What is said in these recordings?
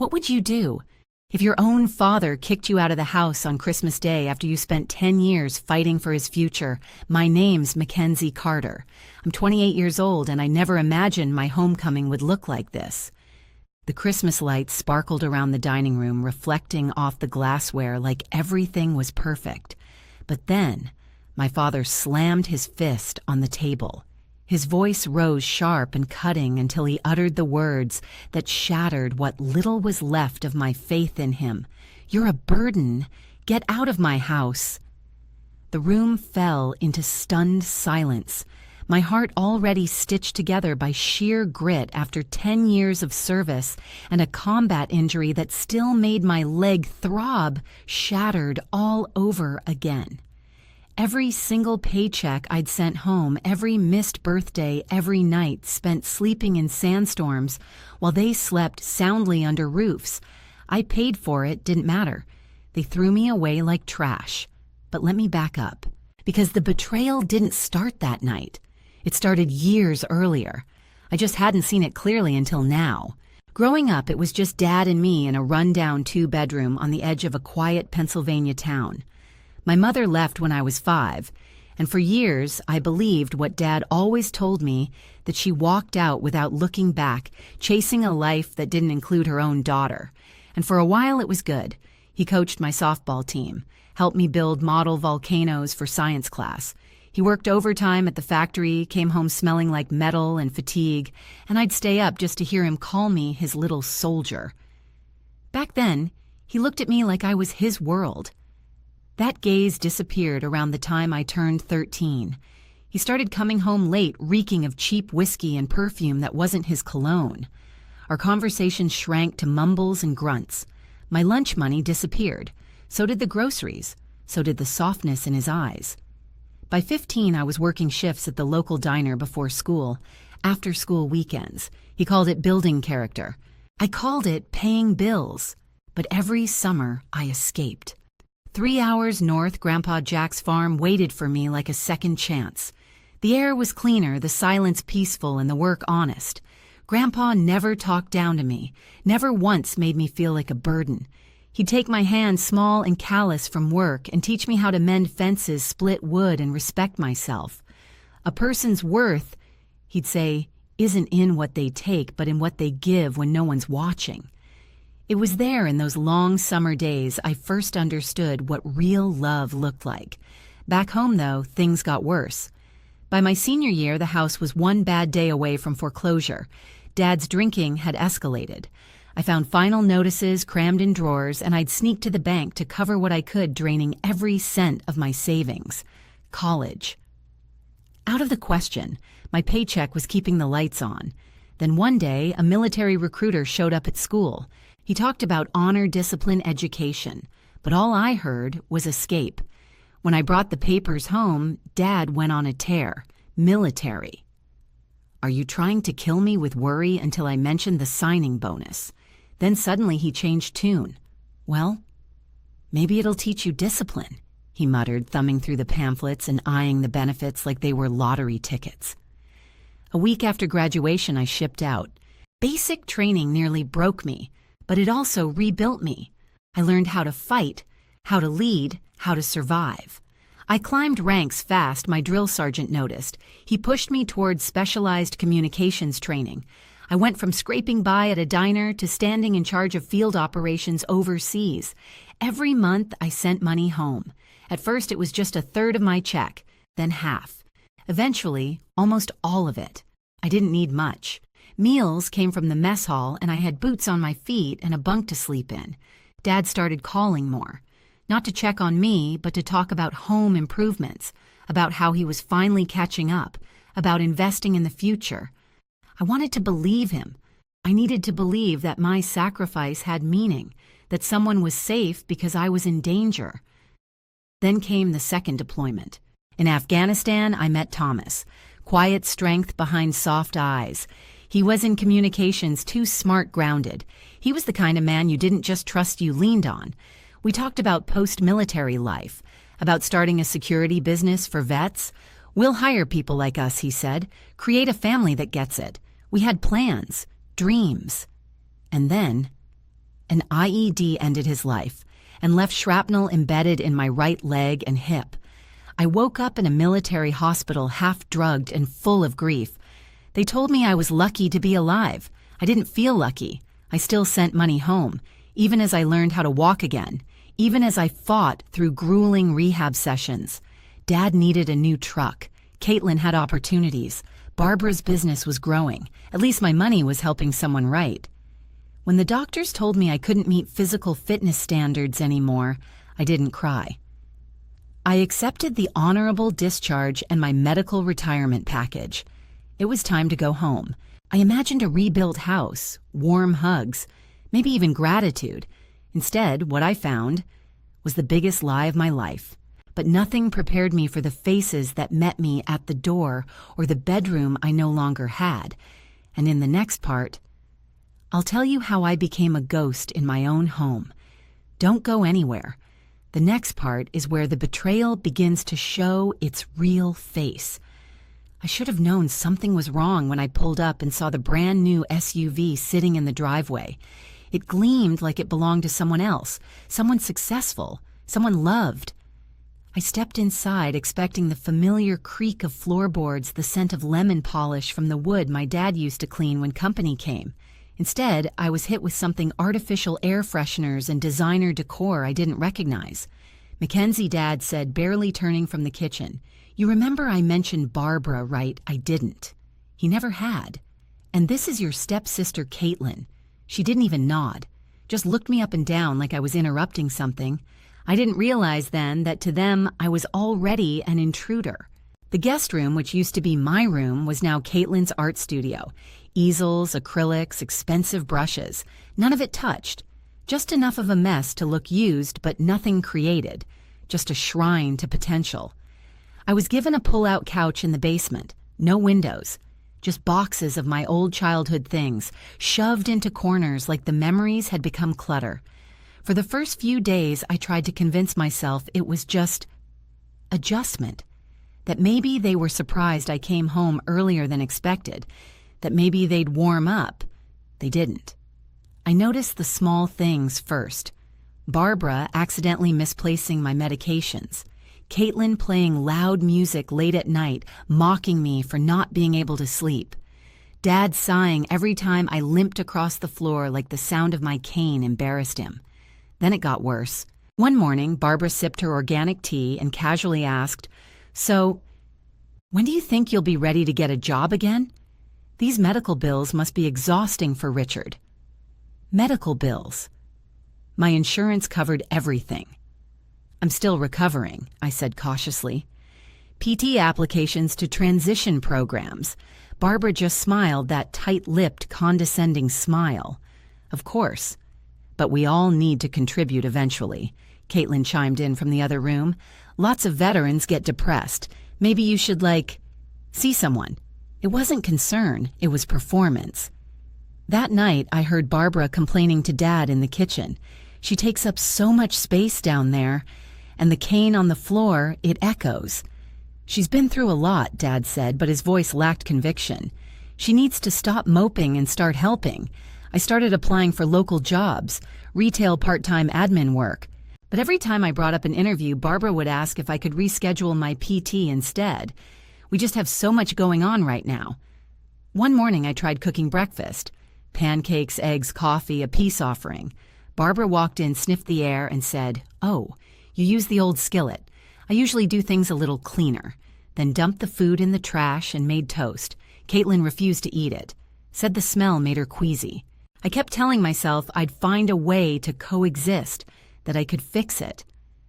What would you do if your own father kicked you out of the house on Christmas Day after you spent 10 years fighting for his future? My name's Mackenzie Carter. I'm 28 years old and I never imagined my homecoming would look like this. The Christmas lights sparkled around the dining room, reflecting off the glassware like everything was perfect. But then, my father slammed his fist on the table. His voice rose sharp and cutting until he uttered the words that shattered what little was left of my faith in him. "You're a burden. Get out of my house." The room fell into stunned silence, my heart already stitched together by sheer grit after 10 years of service and a combat injury that still made my leg throb, shattered all over again. Every single paycheck I'd sent home, every missed birthday, every night spent sleeping in sandstorms while they slept soundly under roofs. I paid for it, didn't matter. They threw me away like trash. But let me back up, because the betrayal didn't start that night. It started years earlier. I just hadn't seen it clearly until now. Growing up, it was just Dad and me in a run-down 2-bedroom on the edge of a quiet Pennsylvania town. My mother left when I was 5, and for years I believed what Dad always told me, that she walked out without looking back, chasing a life that didn't include her own daughter. And for a while it was good. He coached my softball team, helped me build model volcanoes for science class. He worked overtime at the factory, came home smelling like metal and fatigue, and I'd stay up just to hear him call me his little soldier. Back then, he looked at me like I was his world. That gaze disappeared around the time I turned 13. He started coming home late, reeking of cheap whiskey and perfume that wasn't his cologne. Our conversations shrank to mumbles and grunts. My lunch money disappeared. So did the groceries. So did the softness in his eyes. By 15, I was working shifts at the local diner before school, after school weekends. He called it building character. I called it paying bills. But every summer, I escaped. 3 hours north, Grandpa Jack's farm waited for me like a second chance. The air was cleaner, the silence peaceful, and the work honest. Grandpa never talked down to me, never once made me feel like a burden. He'd take my hand small and callous from work and teach me how to mend fences, split wood, and respect myself. A person's worth, he'd say, isn't in what they take, but in what they give when no one's watching. It was there in those long summer days I first understood what real love looked like. Back home, though, things got worse. By my senior year, the house was one bad day away from foreclosure. Dad's drinking had escalated. I found final notices crammed in drawers, and I'd sneak to the bank to cover what I could, draining every cent of my savings. College. Out of the question. My paycheck was keeping the lights on. Then one day, a military recruiter showed up at school. He talked about honor, discipline, education. But all I heard was escape. When I brought the papers home, Dad went on a tear. Military. "Are you trying to kill me with worry?" until I mentioned the signing bonus. Then suddenly he changed tune. "Well, maybe it'll teach you discipline," he muttered, thumbing through the pamphlets and eyeing the benefits like they were lottery tickets. A week after graduation, I shipped out. Basic training nearly broke me, but it also rebuilt me. I learned how to fight, how to lead, how to survive. I climbed ranks fast, my drill sergeant noticed. He pushed me towards specialized communications training. I went from scraping by at a diner to standing in charge of field operations overseas. Every month, I sent money home. At first, it was just a third of my check, then half. Eventually, almost all of it. I didn't need much. Meals came from the mess hall, and I had boots on my feet and a bunk to sleep in. Dad started calling more. Not to check on me, but to talk about home improvements, about how he was finally catching up, about investing in the future. I wanted to believe him. I needed to believe that my sacrifice had meaning, that someone was safe because I was in danger. Then came the second deployment. In Afghanistan, I met Thomas. Quiet strength behind soft eyes. He was in communications too smart grounded. He was the kind of man you didn't just trust, you leaned on. We talked about post-military life, about starting a security business for vets. "We'll hire people like us," he said. "Create a family that gets it." We had plans, dreams. And then, An IED ended his life and left shrapnel embedded in my right leg and hip. I woke up in a military hospital half-drugged and full of grief. They told me I was lucky to be alive. I didn't feel lucky. I still sent money home, even as I learned how to walk again, even as I fought through grueling rehab sessions. Dad needed a new truck. Caitlin had opportunities. Barbara's business was growing. At least my money was helping someone right. When the doctors told me I couldn't meet physical fitness standards anymore, I didn't cry. I accepted the honorable discharge and my medical retirement package. It was time to go home. I imagined a rebuilt house, warm hugs, maybe even gratitude. Instead, what I found was the biggest lie of my life. But nothing prepared me for the faces that met me at the door or the bedroom I no longer had. And in the next part, I'll tell you how I became a ghost in my own home. Don't go anywhere. The next part is where the betrayal begins to show its real face. I should have known something was wrong when I pulled up and saw the brand new SUV sitting in the driveway. It gleamed like it belonged to someone else, someone successful, someone loved. I stepped inside expecting the familiar creak of floorboards, the scent of lemon polish from the wood my dad used to clean when company came. Instead, I was hit with something artificial air fresheners and designer decor I didn't recognize. Mackenzie, Dad said, barely turning from the kitchen. "You remember I mentioned Barbara, right? I didn't." He never had. "And this is your stepsister, Caitlin." She didn't even nod, just looked me up and down like I was interrupting something. I didn't realize then that to them I was already an intruder. The guest room, which used to be my room, was now Caitlin's art studio. Easels, acrylics, expensive brushes. None of it touched. Just enough of a mess to look used, but nothing created. Just a shrine to potential. I was given a pull-out couch in the basement. No windows. Just boxes of my old childhood things, shoved into corners like the memories had become clutter. For the first few days, I tried to convince myself it was just adjustment. That maybe they were surprised I came home earlier than expected. That maybe they'd warm up. They didn't. I noticed the small things first. Barbara accidentally misplacing my medications. Caitlin playing loud music late at night, mocking me for not being able to sleep. Dad sighing every time I limped across the floor like the sound of my cane embarrassed him. Then it got worse. One morning, Barbara sipped her organic tea and casually asked, "So, when do you think you'll be ready to get a job again? These medical bills must be exhausting for Richard." Medical bills. My insurance covered everything. "I'm still recovering," I said cautiously. "PT applications to transition programs." Barbara just smiled, that tight-lipped, condescending smile. "Of course. But we all need to contribute eventually," Caitlin chimed in from the other room. "Lots of veterans get depressed. Maybe you should, see someone." It wasn't concern, it was performance. That night, I heard Barbara complaining to Dad in the kitchen. "She takes up so much space down there, and the cane on the floor, it echoes." "She's been through a lot," Dad said, but his voice lacked conviction. "She needs to stop moping and start helping. I started applying for local jobs, retail part-time admin work. But every time I brought up an interview, Barbara would ask if I could reschedule my PT instead. We just have so much going on right now." One morning I tried cooking breakfast. Pancakes, eggs, coffee, a peace offering. Barbara walked in, sniffed the air, and said, "Oh, you use the old skillet. I usually do things a little cleaner." Then dumped the food in the trash and made toast. Caitlin refused to eat it. Said the smell made her queasy. I kept telling myself I'd find a way to coexist, that I could fix it.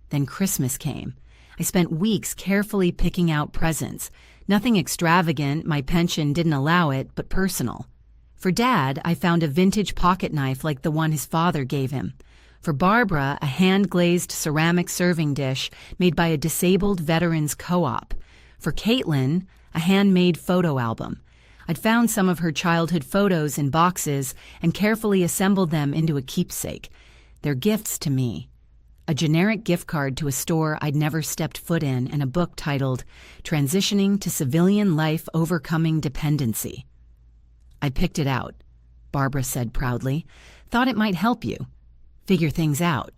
Then Christmas came. I spent weeks carefully picking out presents. Nothing extravagant, my pension didn't allow it, but personal. For Dad, I found a vintage pocket knife like the one his father gave him. For Barbara, a hand-glazed ceramic serving dish made by a disabled veterans co-op. For Caitlin, a handmade photo album. I'd found some of her childhood photos in boxes and carefully assembled them into a keepsake. They're gifts to me. A generic gift card to a store I'd never stepped foot in and a book titled Transitioning to Civilian Life Overcoming Dependency. "I picked it out," Barbara said proudly. "Thought it might help you. figure things out.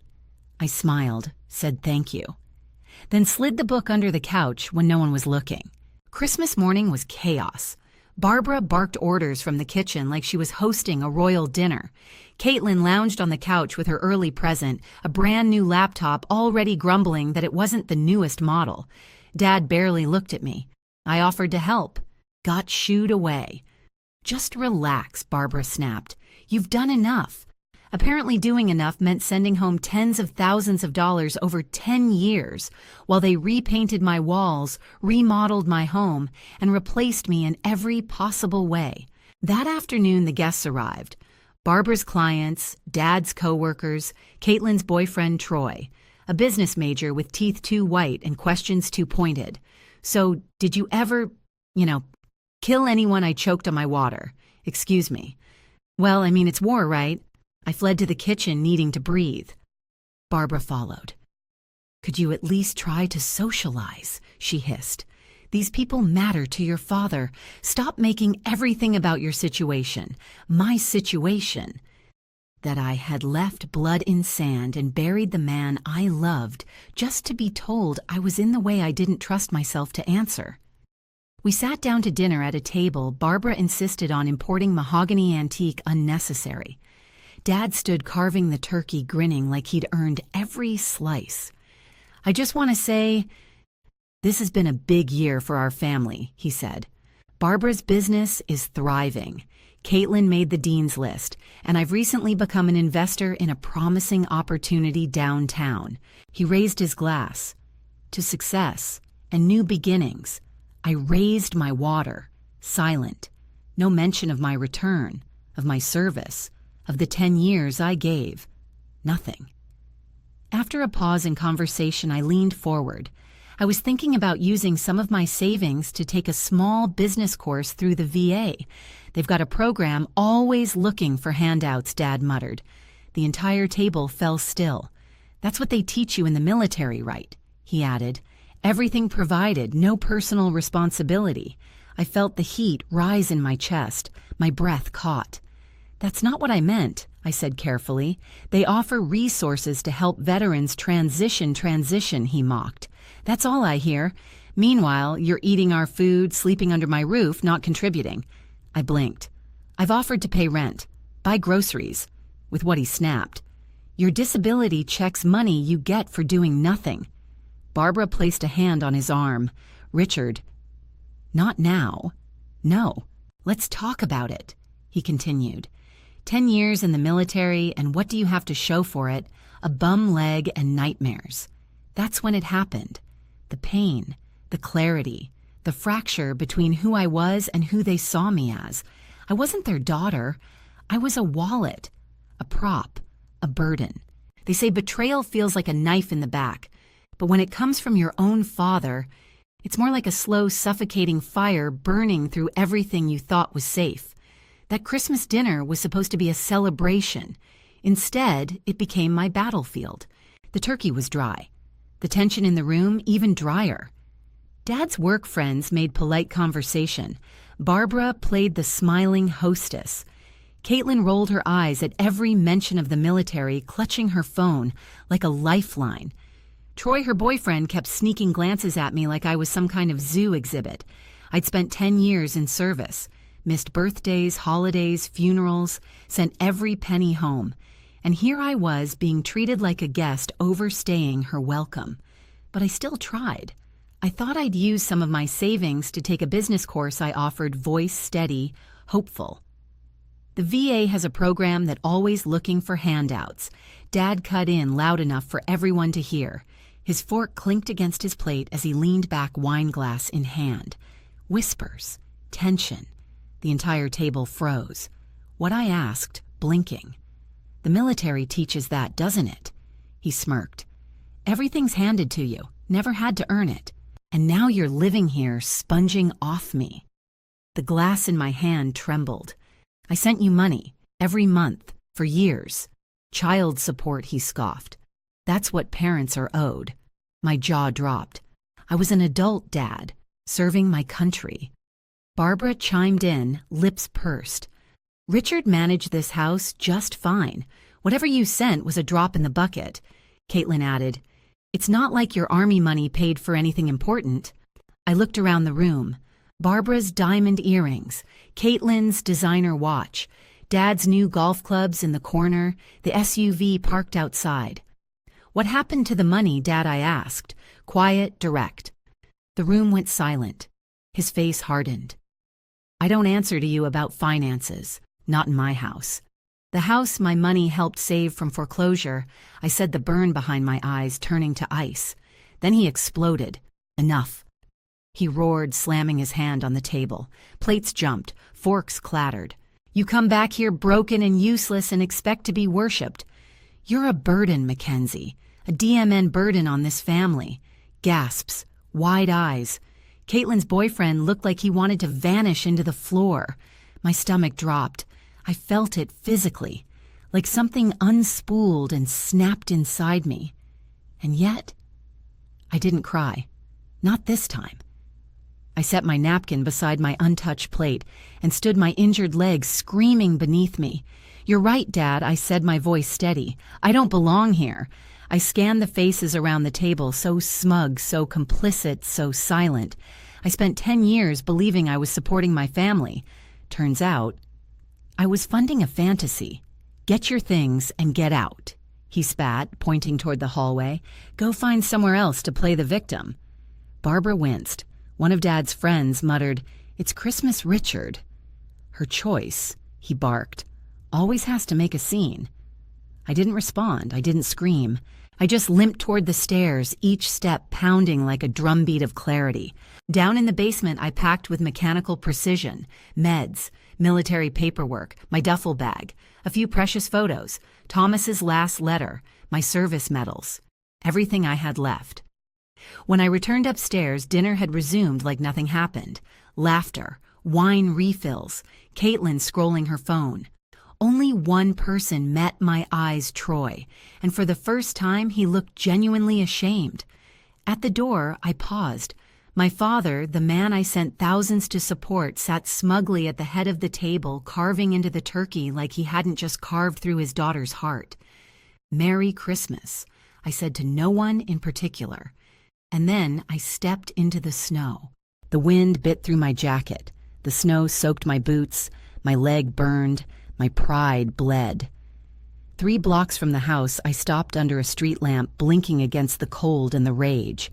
I smiled, said thank you, then slid the book under the couch when no one was looking. Christmas morning was chaos. Barbara barked orders from the kitchen like she was hosting a royal dinner. Caitlin lounged on the couch with her early present, a brand new laptop, already grumbling that it wasn't the newest model. Dad barely looked at me. I offered to help. Got shooed away. Just relax, Barbara snapped. You've done enough. Apparently doing enough meant sending home tens of thousands of dollars over 10 years, while they repainted my walls, remodeled my home, and replaced me in every possible way. That afternoon, the guests arrived. Barbara's clients, Dad's coworkers, Caitlin's boyfriend Troy, a business major with teeth too white and questions too pointed. So, did you ever, kill anyone I choked on my water? Excuse me. Well, I mean, it's war, right? I fled to the kitchen, needing to breathe. Barbara followed. Could you at least try to socialize? She hissed. These people matter to your father. Stop making everything about your situation. My situation. That I had left blood in sand and buried the man I loved just to be told I was in the way I didn't trust myself to answer. We sat down to dinner at a table Barbara insisted on importing mahogany antique unnecessary. Dad stood carving the turkey, grinning like he'd earned every slice. I just want to say, this has been a big year for our family, he said. Barbara's business is thriving. Caitlin made the dean's list, and I've recently become an investor in a promising opportunity downtown. He raised his glass. To success and new beginnings. I raised my water, silent. No mention of my return, of my service, of the 10 years I gave. Nothing. After a pause in conversation, I leaned forward. I was thinking about using some of my savings to take a small business course through the VA. They've got a program always looking for handouts, Dad muttered. The entire table fell still. That's what they teach you in the military, right? He added. Everything provided, no personal responsibility. I felt the heat rise in my chest. My breath caught. That's not what I meant, I said carefully. They offer resources to help veterans transition, he mocked. That's all I hear. Meanwhile, you're eating our food, sleeping under my roof, not contributing. I blinked. I've offered to pay rent, buy groceries, with what he snapped. Your disability checks money you get for doing nothing. Barbara placed a hand on his arm. Richard, not now. No, let's talk about it, he continued. 10 years in the military, and what do you have to show for it? A bum leg and nightmares. That's when it happened. The pain, the clarity, the fracture between who I was and who they saw me as. I wasn't their daughter. I was a wallet, a prop, a burden. They say betrayal feels like a knife in the back, but when it comes from your own father, it's more like a slow, suffocating fire burning through everything you thought was safe. That Christmas dinner was supposed to be a celebration. Instead, it became my battlefield. The turkey was dry. The tension in the room even drier. Dad's work friends made polite conversation. Barbara played the smiling hostess. Caitlin rolled her eyes at every mention of the military, clutching her phone like a lifeline. Troy, her boyfriend, kept sneaking glances at me like I was some kind of zoo exhibit. I'd spent 10 years in service. Missed birthdays, holidays, funerals, sent every penny home. And here I was being treated like a guest, overstaying her welcome. But I still tried. I thought I'd use some of my savings to take a business course I offered, Voice Steady, Hopeful. The VA has a program that always looking for handouts. Dad cut in loud enough for everyone to hear. His fork clinked against his plate as he leaned back, wine glass in hand. Whispers, tension. The entire table froze. What I asked, blinking. The military teaches that, doesn't it? He smirked. Everything's handed to you, never had to earn it. And now you're living here, sponging off me. The glass in my hand trembled. I sent you money, every month, for years. Child support, he scoffed. That's what parents are owed. My jaw dropped. I was an adult, Dad, serving my country. Barbara chimed in, lips pursed. Richard managed this house just fine. Whatever you sent was a drop in the bucket. Caitlin added, "It's not like your army money paid for anything important." I looked around the room. Barbara's diamond earrings, Caitlin's designer watch, Dad's new golf clubs in the corner, the SUV parked outside. "What happened to the money, Dad?" I asked. Quiet, direct. The room went silent. His face hardened. "I don't answer to you about finances. Not in my house. The house my money helped save from foreclosure," I said, the burn behind my eyes turning to ice. Then he exploded. "Enough." He roared, slamming his hand on the table. Plates jumped, forks clattered. "You come back here broken and useless and expect to be worshipped. You're a burden, Mackenzie. A DMN burden on this family." Gasps, wide eyes. Caitlin's boyfriend looked like he wanted to vanish into the floor. My stomach dropped. I felt it physically, like something unspooled and snapped inside me. And yet, I didn't cry. Not this time. I set my napkin beside my untouched plate and stood my injured legs screaming beneath me. "You're right, Dad," I said, my voice steady. "I don't belong here." I scanned the faces around the table, so smug, so complicit, so silent. I spent 10 years believing I was supporting my family. Turns out, I was funding a fantasy. "Get your things and get out," he spat, pointing toward the hallway. "Go find somewhere else to play the victim." Barbara winced. One of Dad's friends muttered, "It's Christmas Richard." "Her choice," he barked, "always has to make a scene." I didn't respond. I didn't scream. I just limped toward the stairs, each step pounding like a drumbeat of clarity. Down in the basement, I packed with mechanical precision: meds, military paperwork, my duffel bag, a few precious photos, Thomas's last letter, my service medals, everything I had left. When I returned upstairs, dinner had resumed like nothing happened. Laughter, wine refills, Caitlin scrolling her phone. Only one person met my eyes, Troy, and for the first time he looked genuinely ashamed. At the door, I paused. My father, the man I sent thousands to support, sat smugly at the head of the table, carving into the turkey like he hadn't just carved through his daughter's heart. "Merry Christmas," I said to no one in particular. And then I stepped into the snow. The wind bit through my jacket. The snow soaked my boots. My leg burned. My pride bled. 3 blocks from the house, I stopped under a street lamp, blinking against the cold and the rage.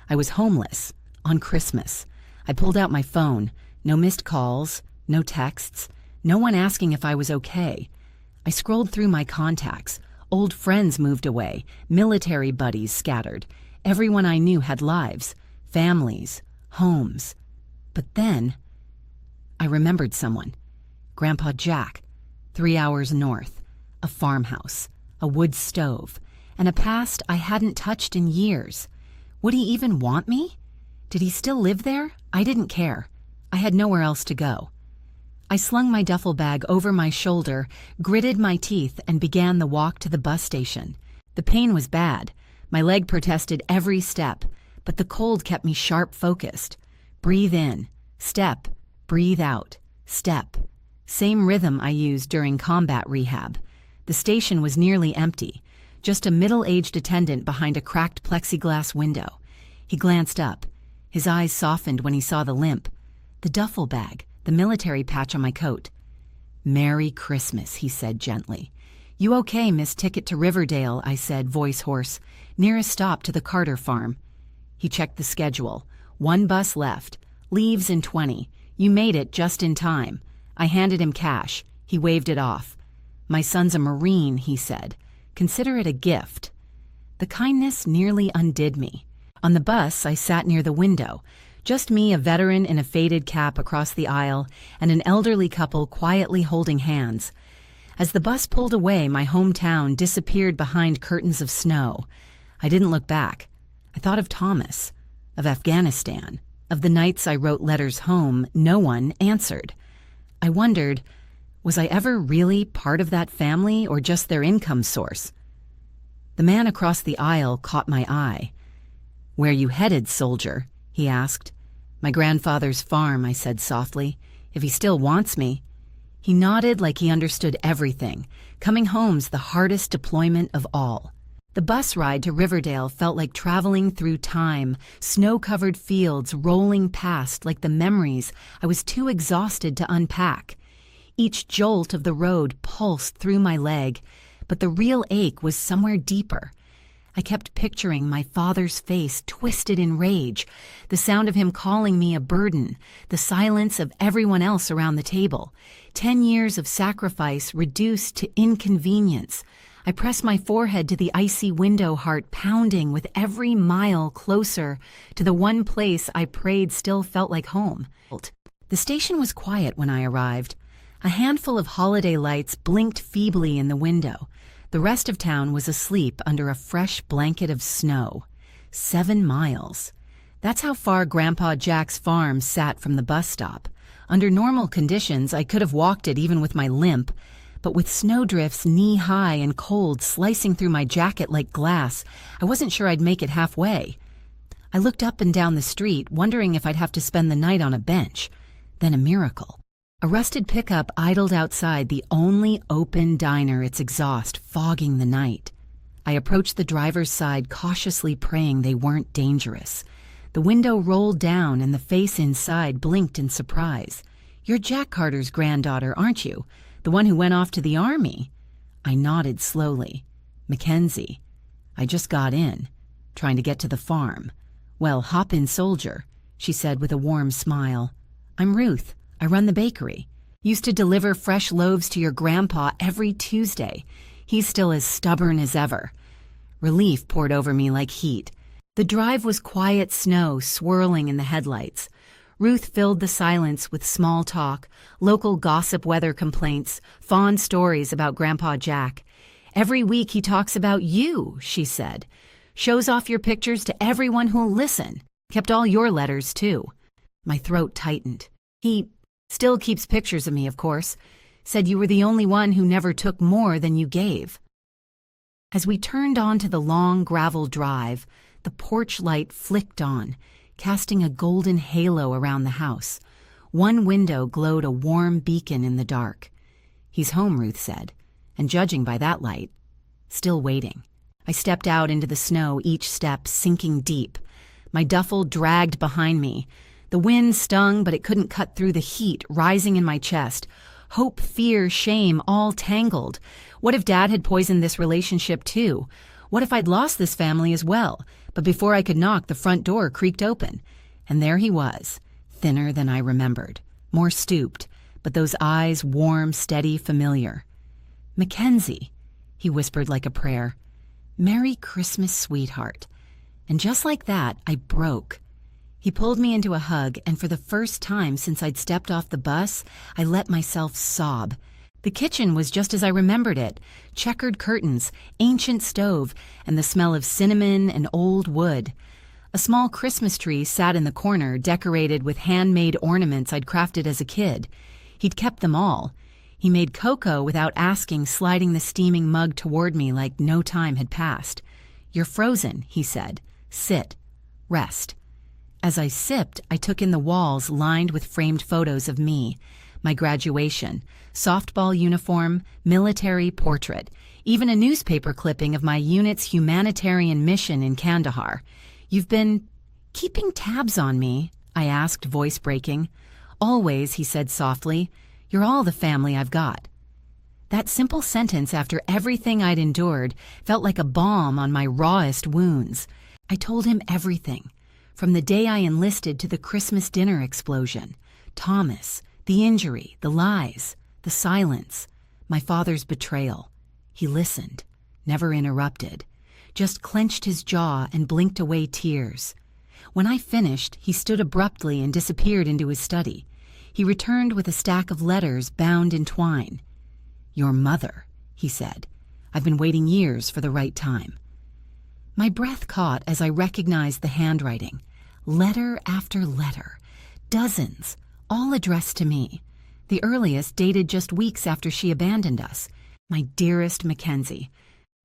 I was homeless, on Christmas. I pulled out my phone. No missed calls, no texts, no one asking if I was okay. I scrolled through my contacts. Old friends moved away. Military buddies scattered. Everyone I knew had lives, families, homes. But then, I remembered someone. Grandpa Jack, 3 hours north, a farmhouse, a wood stove, and a past I hadn't touched in years. Would he even want me? Did he still live there? I didn't care. I had nowhere else to go. I slung my duffel bag over my shoulder, gritted my teeth, and began the walk to the bus station. The pain was bad. My leg protested every step, but the cold kept me sharp-focused. Breathe in, step, breathe out, step. Same rhythm I used during combat rehab. The station was nearly empty, just a middle-aged attendant behind a cracked plexiglass window. He glanced up. His eyes softened when he saw the limp. The duffel bag, the military patch on my coat. "Merry Christmas," he said gently. "You okay, Miss Ticket to Riverdale?" I said, voice hoarse. "Nearest stop to the Carter farm." He checked the schedule. 1 bus left. Leaves in 20. You made it just in time. I handed him cash. He waved it off. "My son's a Marine," he said. "Consider it a gift." The kindness nearly undid me. On the bus, I sat near the window. Just me, a veteran in a faded cap across the aisle, and an elderly couple quietly holding hands. As the bus pulled away, my hometown disappeared behind curtains of snow. I didn't look back. I thought of Thomas, of Afghanistan, of the nights I wrote letters home. No one answered. I wondered, was I ever really part of that family or just their income source? The man across the aisle caught my eye. "Where you headed, soldier?" he asked. "My grandfather's farm," I said softly. "If he still wants me." He nodded like he understood everything. Coming home's the hardest deployment of all. The bus ride to Riverdale felt like traveling through time, snow-covered fields rolling past like the memories I was too exhausted to unpack. Each jolt of the road pulsed through my leg, but the real ache was somewhere deeper. I kept picturing my father's face twisted in rage, the sound of him calling me a burden, the silence of everyone else around the table. 10 years of sacrifice reduced to inconvenience. I pressed my forehead to the icy window, heart pounding with every mile closer to the one place I prayed still felt like home. The station was quiet when I arrived. A handful of holiday lights blinked feebly in the window. The rest of town was asleep under a fresh blanket of snow. 7 miles. That's how far Grandpa Jack's farm sat from the bus stop. Under normal conditions, I could have walked it even with my limp, but with snowdrifts knee-high and cold slicing through my jacket like glass, I wasn't sure I'd make it halfway. I looked up and down the street, wondering if I'd have to spend the night on a bench. Then a miracle. A rusted pickup idled outside the only open diner, its exhaust fogging the night. I approached the driver's side, cautiously praying they weren't dangerous. The window rolled down and the face inside blinked in surprise. "You're Jack Carter's granddaughter, aren't you? The one who went off to the army?" I nodded slowly. "Mackenzie. I just got in, trying to get to the farm." "Well, hop in, soldier," she said with a warm smile. "I'm Ruth. I run the bakery. Used to deliver fresh loaves to your grandpa every Tuesday. He's still as stubborn as ever." Relief poured over me like heat. The drive was quiet snow swirling in the headlights. Ruth filled the silence with small talk, local gossip, weather complaints, fond stories about Grandpa Jack. "Every week he talks about you," she said. "Shows off your pictures to everyone who'll listen. Kept all your letters, too." My throat tightened. "He still keeps pictures of me, of course. Said you were the only one who never took more than you gave." As we turned onto the long gravel drive, the porch light flicked on, casting a golden halo around the house. One window glowed a warm beacon in the dark. "He's home," Ruth said, and judging by that light, still waiting. I stepped out into the snow, each step sinking deep. My duffel dragged behind me. The wind stung, but it couldn't cut through the heat rising in my chest. Hope, fear, shame, all tangled. What if Dad had poisoned this relationship too? What if I'd lost this family as well? But before I could knock, the front door creaked open. And there he was, thinner than I remembered, more stooped, but those eyes warm, steady, familiar. "Mackenzie," he whispered like a prayer. "Merry Christmas, sweetheart." And just like that, I broke. He pulled me into a hug, and for the first time since I'd stepped off the bus, I let myself sob. The kitchen was just as I remembered it. Checkered curtains, ancient stove, and the smell of cinnamon and old wood. A small Christmas tree sat in the corner, decorated with handmade ornaments I'd crafted as a kid. He'd kept them all. He made cocoa without asking, sliding the steaming mug toward me like no time had passed. "You're frozen," he said. "Sit. Rest." As I sipped, I took in the walls lined with framed photos of me, my graduation, softball uniform, military portrait, even a newspaper clipping of my unit's humanitarian mission in Kandahar. "You've been keeping tabs on me?" I asked, voice breaking. "Always," he said softly. "You're all the family I've got." That simple sentence, after everything I'd endured, felt like a balm on my rawest wounds. I told him everything. From the day I enlisted to the Christmas dinner explosion, Thomas, the injury, the lies, the silence, my father's betrayal. He listened, never interrupted, just clenched his jaw and blinked away tears. When I finished, he stood abruptly and disappeared into his study. He returned with a stack of letters bound in twine. "Your mother," he said. "I've been waiting years for the right time." My breath caught as I recognized the handwriting. Letter after letter. Dozens, all addressed to me. The earliest dated just weeks after she abandoned us. "My dearest Mackenzie,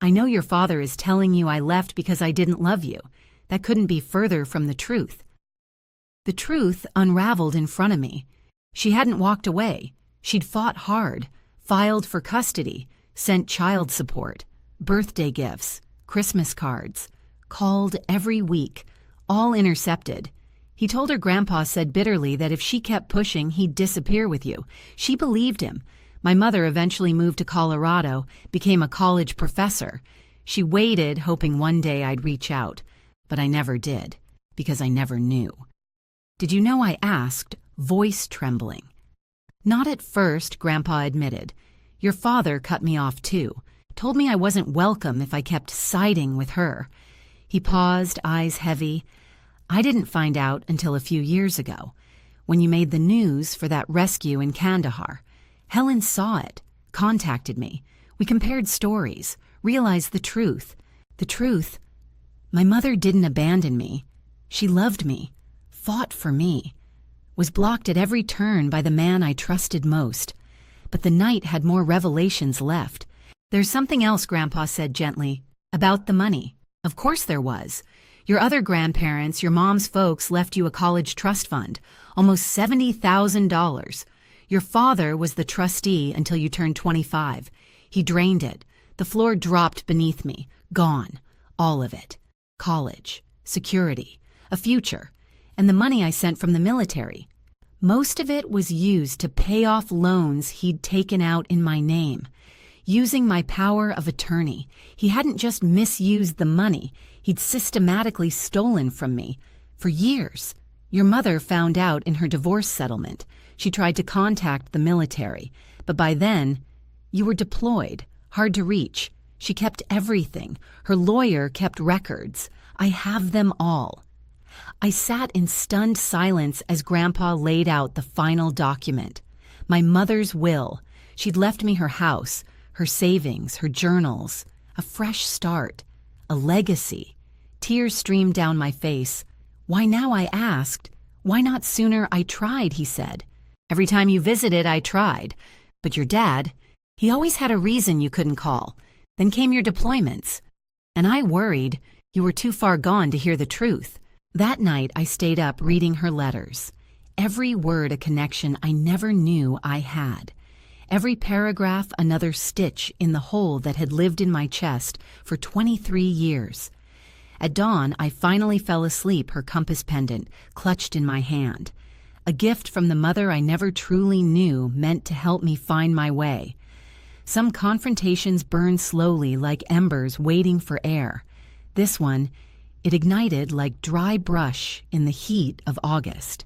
I know your father is telling you I left because I didn't love you. That couldn't be further from the truth." The truth unraveled in front of me. She hadn't walked away. She'd fought hard, filed for custody, sent child support, birthday gifts, Christmas cards, called every week, all intercepted. He told her Grandpa said bitterly that if she kept pushing, he'd disappear with you. She believed him. My mother eventually moved to Colorado, became a college professor. She waited, hoping one day I'd reach out. But I never did, because I never knew. Did you know I asked, voice trembling? Not at first, Grandpa admitted. Your father cut me off too. Told me I wasn't welcome if I kept siding with her. He paused, eyes heavy. I didn't find out until a few years ago, when you made the news for that rescue in Kandahar. Helen saw it, contacted me. We compared stories, realized the truth. The truth, my mother didn't abandon me. She loved me, fought for me, was blocked at every turn by the man I trusted most. But the night had more revelations left. There's something else, Grandpa said gently, about the money. Of course there was. Your other grandparents, your mom's folks, left you a college trust fund, almost $70,000. Your father was the trustee until you turned 25. He drained it. The floor dropped beneath me. Gone. All of it. College. Security. A future. And the money I sent from the military. Most of it was used to pay off loans he'd taken out in my name. Using my power of attorney, he hadn't just misused the money, he'd systematically stolen from me. For years. Your mother found out in her divorce settlement. She tried to contact the military, but by then, you were deployed, hard to reach. She kept everything. Her lawyer kept records. I have them all. I sat in stunned silence as Grandpa laid out the final document. My mother's will. She'd left me her house, her savings, her journals, a fresh start, a legacy. Tears streamed down my face. Why now, I asked. Why not sooner? I tried, he said. Every time you visited, I tried. But your dad, he always had a reason you couldn't call. Then came your deployments. And I worried you were too far gone to hear the truth. That night, I stayed up reading her letters. Every word a connection I never knew I had. Every paragraph another stitch in the hole that had lived in my chest for 23 years. At dawn, I finally fell asleep, her compass pendant clutched in my hand. A gift from the mother I never truly knew, meant to help me find my way. Some confrontations burn slowly like embers waiting for air. This one, it ignited like dry brush in the heat of August.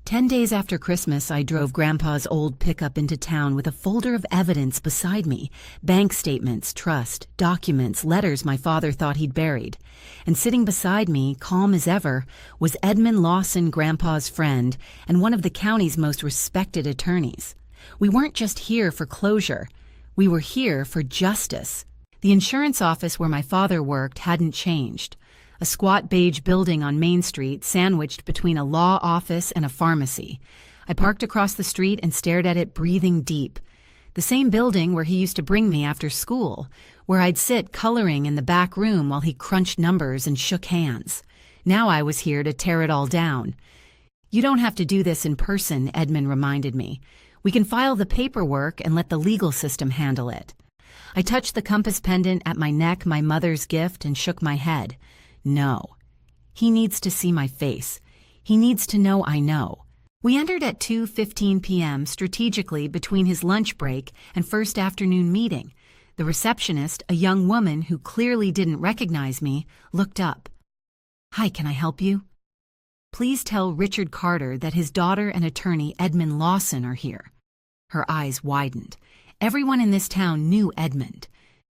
10 days after Christmas, I drove Grandpa's old pickup into town with a folder of evidence beside me. Bank statements, trust, documents, letters my father thought he'd buried. And sitting beside me, calm as ever, was Edmund Lawson, Grandpa's friend, and one of the county's most respected attorneys. We weren't just here for closure. We were here for justice. The insurance office where my father worked hadn't changed. A squat beige building on Main Street sandwiched between a law office and a pharmacy. I parked across the street and stared at it, breathing deep. The same building where he used to bring me after school, where I'd sit coloring in the back room while he crunched numbers and shook hands. Now I was here to tear it all down. You don't have to do this in person, Edmund reminded me. We can file the paperwork and let the legal system handle it. I touched the compass pendant at my neck, my mother's gift, and shook my head. No. He needs to see my face. He needs to know I know. We entered at 2:15 p.m. strategically between his lunch break and first afternoon meeting. The receptionist, a young woman who clearly didn't recognize me, looked up. Hi, can I help you? Please tell Richard Carter that his daughter and attorney Edmund Lawson are here. Her eyes widened. Everyone in this town knew Edmund.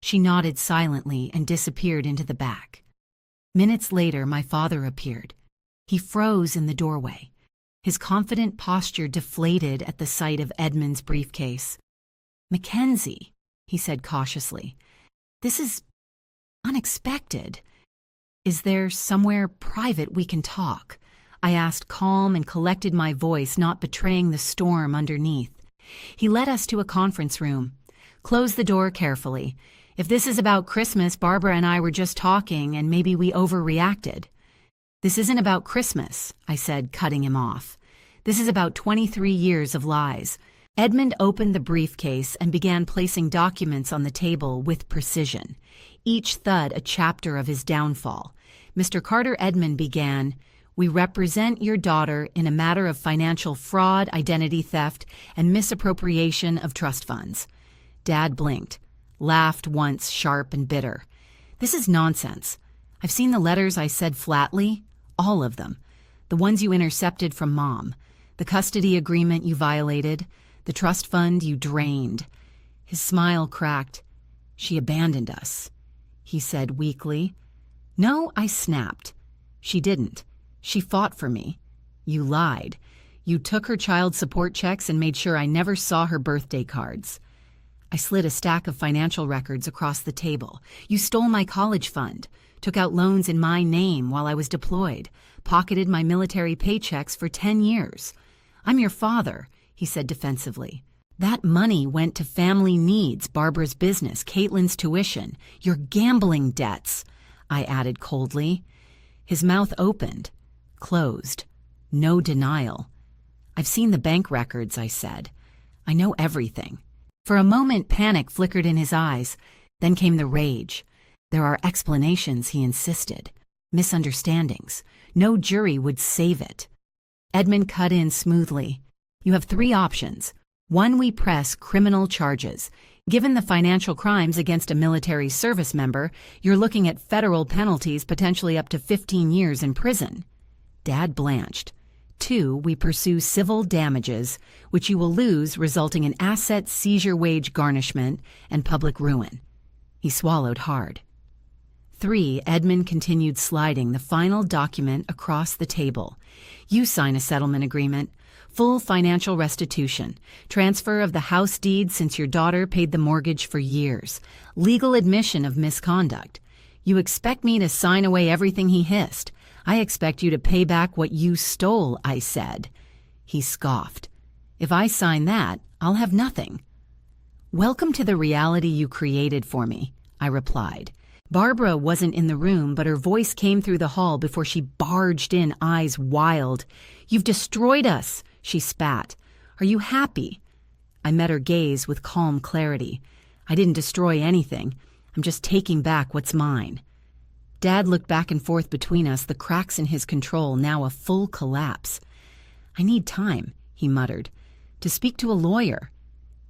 She nodded silently and disappeared into the back. Minutes later, my father appeared. He froze in the doorway. His confident posture deflated at the sight of Edmund's briefcase. Mackenzie, he said cautiously, this is unexpected. Is there somewhere private we can talk? I asked, calm and collected my voice, not betraying the storm underneath. He led us to a conference room. Close the door carefully. If this is about Christmas, Barbara and I were just talking and maybe we overreacted. This isn't about Christmas, I said, cutting him off. This is about 23 years of lies. Edmund opened the briefcase and began placing documents on the table with precision, each thud a chapter of his downfall. Mr. Carter Edmund began, "We represent your daughter in a matter of financial fraud, identity theft, and misappropriation of trust funds." Dad blinked, laughed once, sharp and bitter. "This is nonsense. I've seen the letters I said flatly, all of them. The ones you intercepted from Mom, the custody agreement you violated, the trust fund you drained." His smile cracked. "She abandoned us," he said weakly. "No," I snapped. "She didn't. She fought for me. You lied. You took her child support checks and made sure I never saw her birthday cards." I slid a stack of financial records across the table. "You stole my college fund, took out loans in my name while I was deployed, pocketed my military paychecks for 10 years. I'm your father," he said defensively. "That money went to family needs, Barbara's business, Caitlin's tuition, your gambling debts," I added coldly. His mouth opened, closed. No denial. "I've seen the bank records," I said. "I know everything." For a moment, panic flickered in his eyes. Then came the rage. "There are explanations," he insisted. "Misunderstandings. No jury would save it." Edmund cut in smoothly. "You have 3 options. 1, we press criminal charges. Given the financial crimes against a military service member, you're looking at federal penalties potentially up to 15 years in prison." Dad blanched. 2, we pursue civil damages, which you will lose, resulting in asset seizure, wage garnishment, and public ruin. He swallowed hard. 3, Edmund continued sliding the final document across the table. "You sign a settlement agreement. Full financial restitution. Transfer of the house deed since your daughter paid the mortgage for years. Legal admission of misconduct. You expect me to sign away everything?" he hissed. "I expect you to pay back what you stole," I said. He scoffed. "If I sign that, I'll have nothing." "Welcome to the reality you created for me," I replied. Barbara wasn't in the room, but her voice came through the hall before she barged in, eyes wild. "You've destroyed us," she spat. "Are you happy?" I met her gaze with calm clarity. "I didn't destroy anything. I'm just taking back what's mine." Dad looked back and forth between us, the cracks in his control now a full collapse. "I need time," he muttered, "to speak to a lawyer."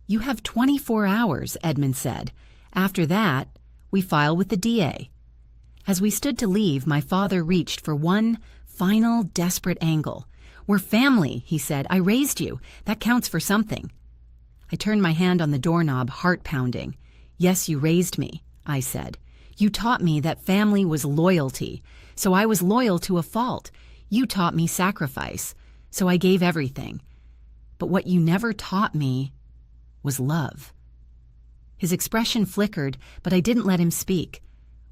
"You have 24 hours, Edmund said. "After that, we file with the DA." As we stood to leave, my father reached for one final, desperate angle. "We're family," he said. "I raised you. That counts for something." I turned my hand on the doorknob, heart pounding. "Yes, you raised me," I said. "You taught me that family was loyalty, so I was loyal to a fault. You taught me sacrifice, so I gave everything. But what you never taught me was love." His expression flickered, but I didn't let him speak.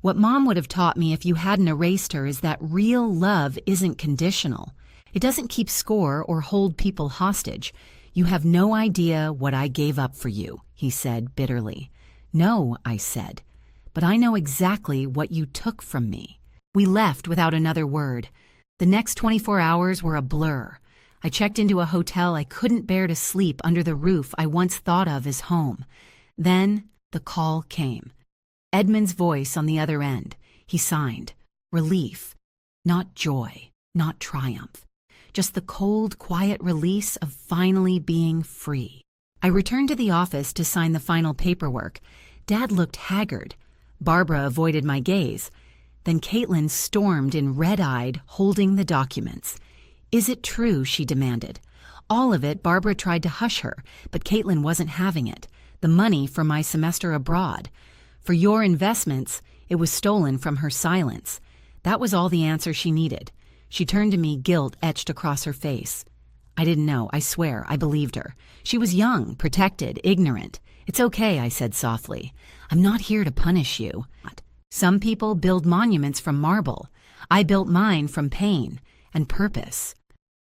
"What Mom would have taught me if you hadn't erased her is that real love isn't conditional. It doesn't keep score or hold people hostage. You have no idea what I gave up for you," he said bitterly. "No," I said. "But I know exactly what you took from me." We left without another word. The next 24 hours were a blur. I checked into a hotel I couldn't bear to sleep under the roof I once thought of as home. Then the call came. Edmund's voice on the other end. He signed. Relief. Not joy, not triumph. Just the cold, quiet release of finally being free. I returned to the office to sign the final paperwork. Dad looked haggard. Barbara avoided my gaze. Then Caitlin stormed in red-eyed, holding the documents. "Is it true?" she demanded. All of it. Barbara tried to hush her, but Caitlin wasn't having it. The money for my semester abroad. For your investments, it was stolen from her silence. That was all the answer she needed. She turned to me, guilt etched across her face. I didn't know, I swear, I believed her. She was young, protected, ignorant. "It's okay," I said softly. "I'm not here to punish you." Some people build monuments from marble. I built mine from pain and purpose.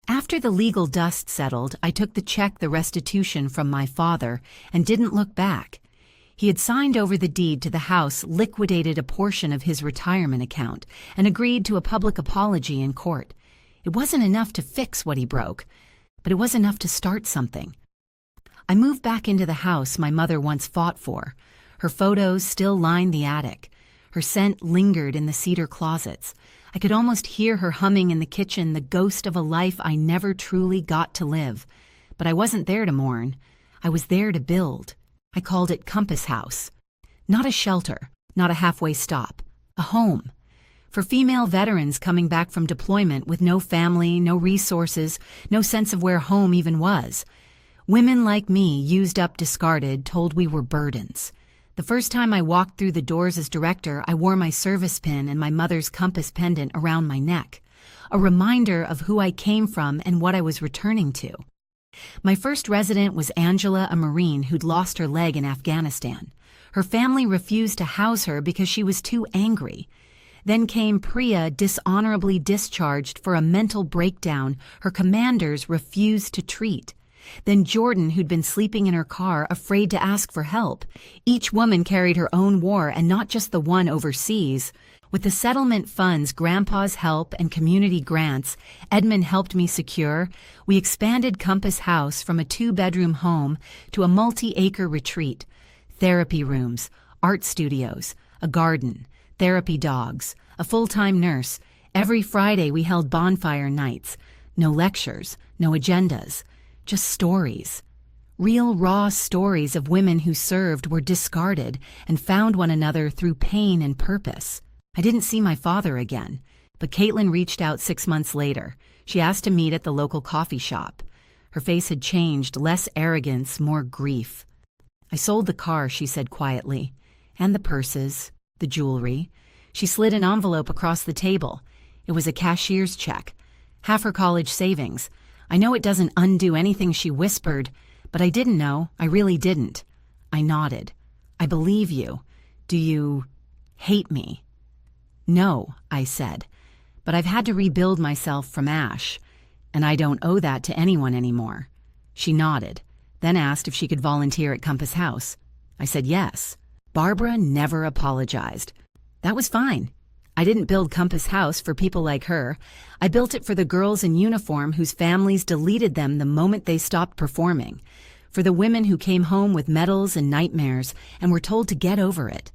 After the legal dust settled, I took the check, the restitution from my father, and didn't look back. He had signed over the deed to the house, liquidated a portion of his retirement account, and agreed to a public apology in court. It wasn't enough to fix what he broke, but it was enough to start something. I moved back into the house my mother once fought for. Her photos still lined the attic. Her scent lingered in the cedar closets. I could almost hear her humming in the kitchen, the ghost of a life I never truly got to live. But I wasn't there to mourn. I was there to build. I called it Compass House. Not a shelter, not a halfway stop. A home. For female veterans coming back from deployment with no family, no resources, no sense of where home even was. Women like me, used up, discarded, told we were burdens. The first time I walked through the doors as director, I wore my service pin and my mother's compass pendant around my neck, a reminder of who I came from and what I was returning to. My first resident was Angela, a Marine who'd lost her leg in Afghanistan. Her family refused to house her because she was too angry. Then came Priya, dishonorably discharged for a mental breakdown her commanders refused to treat. Then Jordan, who'd been sleeping in her car, afraid to ask for help. Each woman carried her own war, and not just the one overseas. With the settlement funds, Grandpa's help, and community grants Edmund helped me secure, we expanded Compass House from a 2-bedroom home to a multi-acre retreat. Therapy rooms, art studios, a garden, therapy dogs, a full-time nurse. Every Friday we held bonfire nights. No lectures, no agendas. Just stories. Real, raw stories of women who served, were discarded, and found one another through pain and purpose. I didn't see my father again, but Caitlin reached out 6 months later. She asked to meet at the local coffee shop. Her face had changed, less arrogance, more grief. I sold the car, she said quietly, and the purses, the jewelry. She slid an envelope across the table. It was a cashier's check, half her college savings. I know it doesn't undo anything, she whispered, but I didn't know. I really didn't. I nodded. I believe you. Do you hate me? No, I said, but I've had to rebuild myself from ash, and I don't owe that to anyone anymore. She nodded, then asked if she could volunteer at Compass House. I said yes. Barbara never apologized. That was fine. I didn't build Compass House for people like her. I built it for the girls in uniform whose families deleted them the moment they stopped performing, for the women who came home with medals and nightmares and were told to get over it,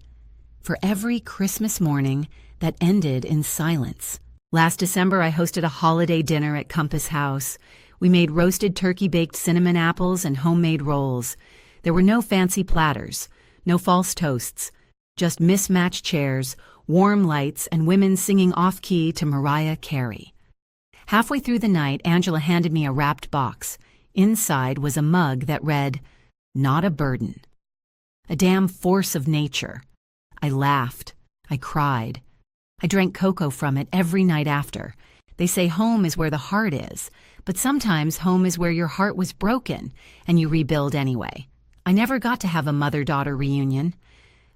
for every Christmas morning that ended in silence. Last December, I hosted a holiday dinner at Compass House. We made roasted turkey-baked cinnamon apples and homemade rolls. There were no fancy platters, no false toasts, just mismatched chairs, warm lights, and women singing off-key to Mariah Carey. Halfway through the night, Angela handed me a wrapped box. Inside was a mug that read, "Not a burden." A damn force of nature. I laughed. I cried. I drank cocoa from it every night after. They say home is where the heart is, but sometimes home is where your heart was broken, and you rebuild anyway. I never got to have a mother-daughter reunion,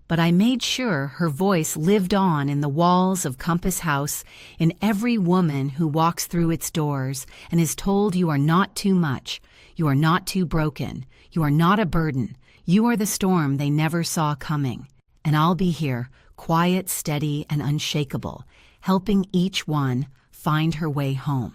but I made sure her voice lived on in the walls of Compass House, in every woman who walks through its doors and is told you are not too much, you are not too broken, you are not a burden, you are the storm they never saw coming. And I'll be here, quiet, steady, and unshakable, helping each one find her way home.